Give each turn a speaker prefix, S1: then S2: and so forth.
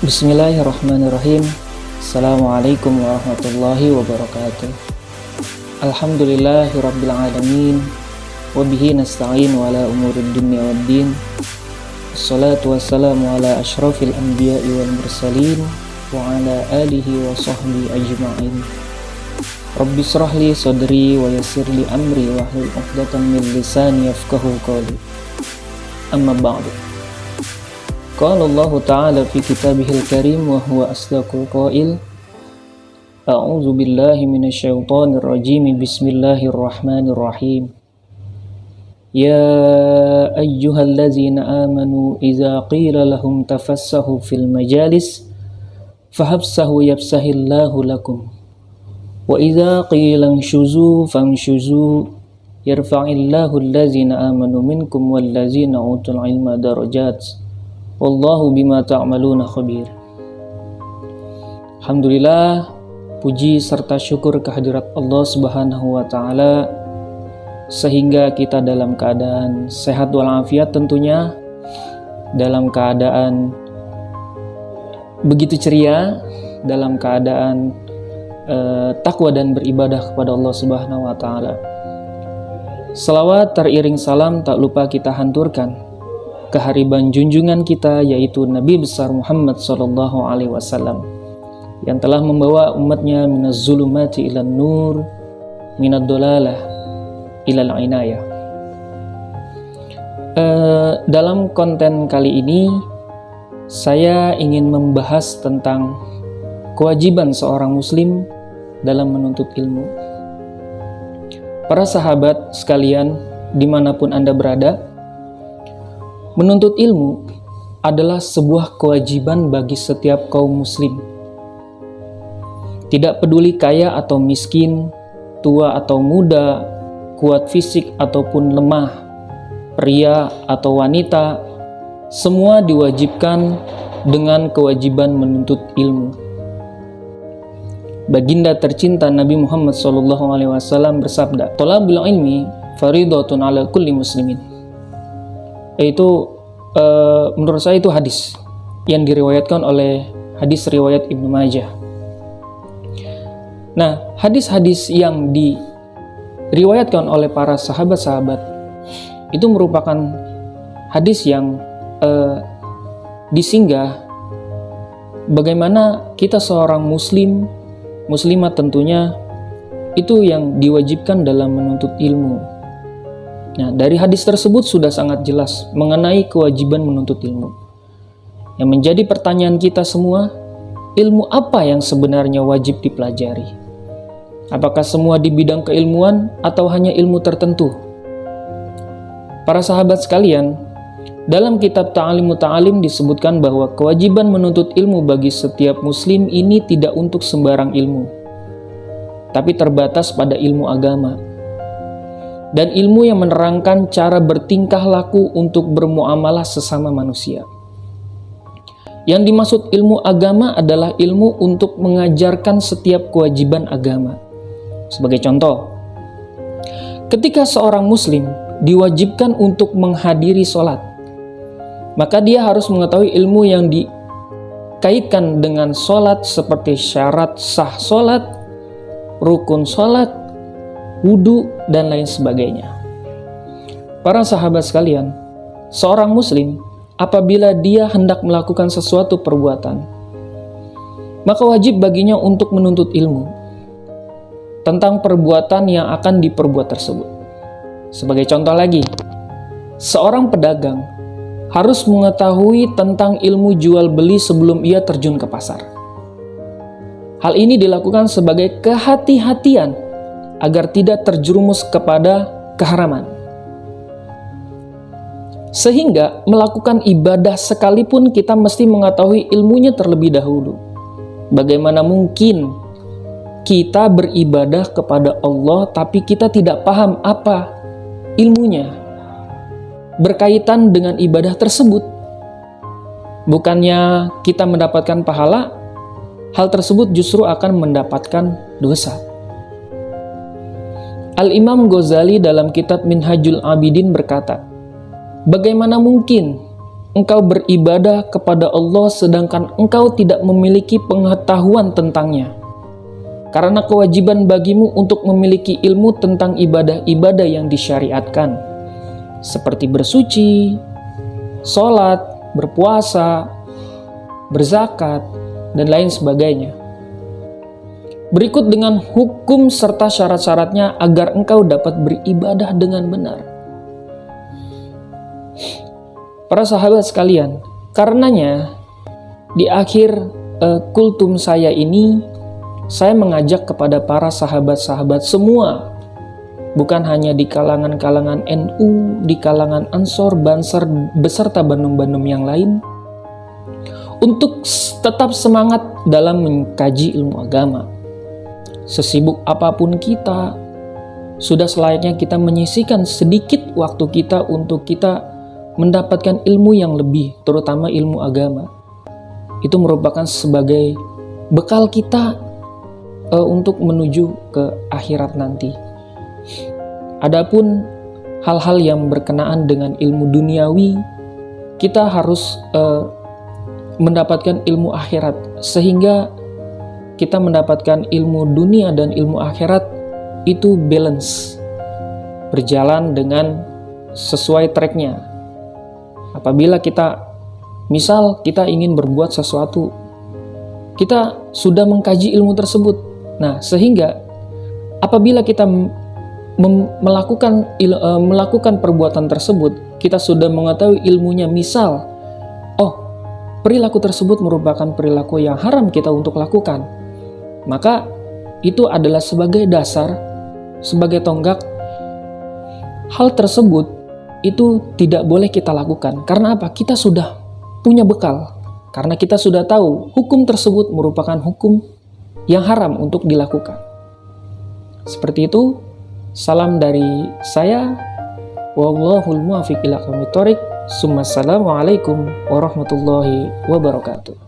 S1: Bismillahirrahmanirrahim. Assalamualaikum warahmatullahi wabarakatuh. Alhamdulillahirabbil alamin wa bihi nasta'in wa ala umurid dunya waddin. Wassalatu wassalamu ala asyrafil anbiya'i wal mursalin wa ala alihi wa sahbihi ajma'in. Rabbi shrah li sadri wa yassir li amri wa hlul 'uqdatam min lisani yafqahu qawli. Amma ba'du. Qala Allah Ta'ala fi kitabihil karim wa huwa asdaqul qail. A'udzu billahi minasyaitonir rajim. Bismillahirrahmanirrahim. Ya ayyuhallazina amanu idza qila lahum tafassahu fil majalis fahabsahu yafsahillahu lakum wa idza qila inshuzu fanshuzu yarfa'illahu allazina amanu minkum wallazina utul ilma darajat. Wallahu bima ta'maluna khabir. Alhamdulillah, puji serta syukur kehadirat Allah Subhanahu wa taala sehingga kita dalam keadaan sehat walafiat, tentunya dalam keadaan begitu ceria, dalam keadaan takwa dan beribadah kepada Allah Subhanahu wa taala. Salawat teriring salam tak lupa kita hanturkan kehariban junjungan kita, yaitu Nabi besar Muhammad sallallahu alaihi wasallam, yang telah membawa umatnya minaz zulumati ilan nur, minad dolalah ilal inayah. Dalam konten kali ini saya ingin membahas tentang kewajiban seorang muslim dalam menuntut ilmu. Para sahabat sekalian, dimanapun Anda berada, menuntut ilmu adalah sebuah kewajiban bagi setiap kaum muslim. Tidak peduli kaya atau miskin, tua atau muda, kuat fisik ataupun lemah, pria atau wanita, semua diwajibkan dengan kewajiban menuntut ilmu. Baginda tercinta Nabi Muhammad SAW bersabda, "Thalabul ilmi faridatun ala kulli muslimin." Itu menurut saya itu hadis yang diriwayatkan oleh hadis riwayat Ibnu Majah. Nah, hadis-hadis yang diriwayatkan oleh para sahabat-sahabat itu merupakan hadis yang disinggah bagaimana kita seorang muslimah tentunya itu yang diwajibkan dalam menuntut ilmu. Nah, dari hadis tersebut sudah sangat jelas mengenai kewajiban menuntut ilmu. Yang menjadi pertanyaan kita semua, ilmu apa yang sebenarnya wajib dipelajari? Apakah semua di bidang keilmuan atau hanya ilmu tertentu? Para sahabat sekalian, dalam kitab Ta'alim Muta'alim disebutkan bahwa kewajiban menuntut ilmu bagi setiap muslim ini tidak untuk sembarang ilmu, tapi terbatas pada ilmu agama dan ilmu yang menerangkan cara bertingkah laku untuk bermuamalah sesama manusia. Yang dimaksud ilmu agama adalah ilmu untuk mengajarkan setiap kewajiban agama. Sebagai contoh, ketika seorang muslim diwajibkan untuk menghadiri sholat, maka dia harus mengetahui ilmu yang dikaitkan dengan sholat seperti syarat sah sholat, rukun sholat, wudhu, dan lain sebagainya. Para sahabat sekalian, seorang muslim apabila dia hendak melakukan sesuatu perbuatan, maka wajib baginya untuk menuntut ilmu tentang perbuatan yang akan diperbuat tersebut. Sebagai contoh lagi, seorang pedagang harus mengetahui tentang ilmu jual beli sebelum ia terjun ke pasar. Hal ini dilakukan sebagai kehati-hatian agar tidak terjerumus kepada keharaman. Sehingga melakukan ibadah sekalipun kita mesti mengetahui ilmunya terlebih dahulu. Bagaimana mungkin kita beribadah kepada Allah tapi kita tidak paham apa ilmunya berkaitan dengan ibadah tersebut? Bukannya kita mendapatkan pahala, hal tersebut justru akan mendapatkan dosa. Al-Imam Ghazali dalam kitab Minhajul Abidin berkata, bagaimana mungkin engkau beribadah kepada Allah sedangkan engkau tidak memiliki pengetahuan tentangnya. Karena kewajiban bagimu untuk memiliki ilmu tentang ibadah-ibadah yang disyariatkan, seperti bersuci, sholat, berpuasa, berzakat, dan lain sebagainya. Berikut dengan hukum serta syarat-syaratnya agar engkau dapat beribadah dengan benar. Para sahabat sekalian, karenanya di akhir kultum saya ini, saya mengajak kepada para sahabat-sahabat semua, bukan hanya di kalangan-kalangan NU, di kalangan Ansor, Banser, beserta Bandung-Bandung yang lain, untuk tetap semangat dalam mengkaji ilmu agama. Sesibuk apapun kita, sudah selayaknya kita menyisihkan sedikit waktu kita untuk kita mendapatkan ilmu yang lebih, terutama ilmu agama. Itu merupakan sebagai bekal kita untuk menuju ke akhirat nanti. Adapun hal-hal yang berkenaan dengan ilmu duniawi, kita harus mendapatkan ilmu akhirat, sehingga kita mendapatkan ilmu dunia dan ilmu akhirat itu balance, berjalan dengan sesuai tracknya. Apabila kita, misal kita ingin berbuat sesuatu, kita sudah mengkaji ilmu tersebut. Nah, sehingga apabila kita melakukan perbuatan tersebut, kita sudah mengetahui ilmunya. Misal, perilaku tersebut merupakan perilaku yang haram kita untuk lakukan, maka itu adalah sebagai dasar, sebagai tonggak, hal tersebut itu tidak boleh kita lakukan. Karena apa? Kita sudah punya bekal, karena kita sudah tahu hukum tersebut merupakan hukum yang haram untuk dilakukan. Seperti itu. Salam dari saya. Wallahul muwaffiq ila aqwamit thoriq. Assalamualaikum warahmatullahi wabarakatuh.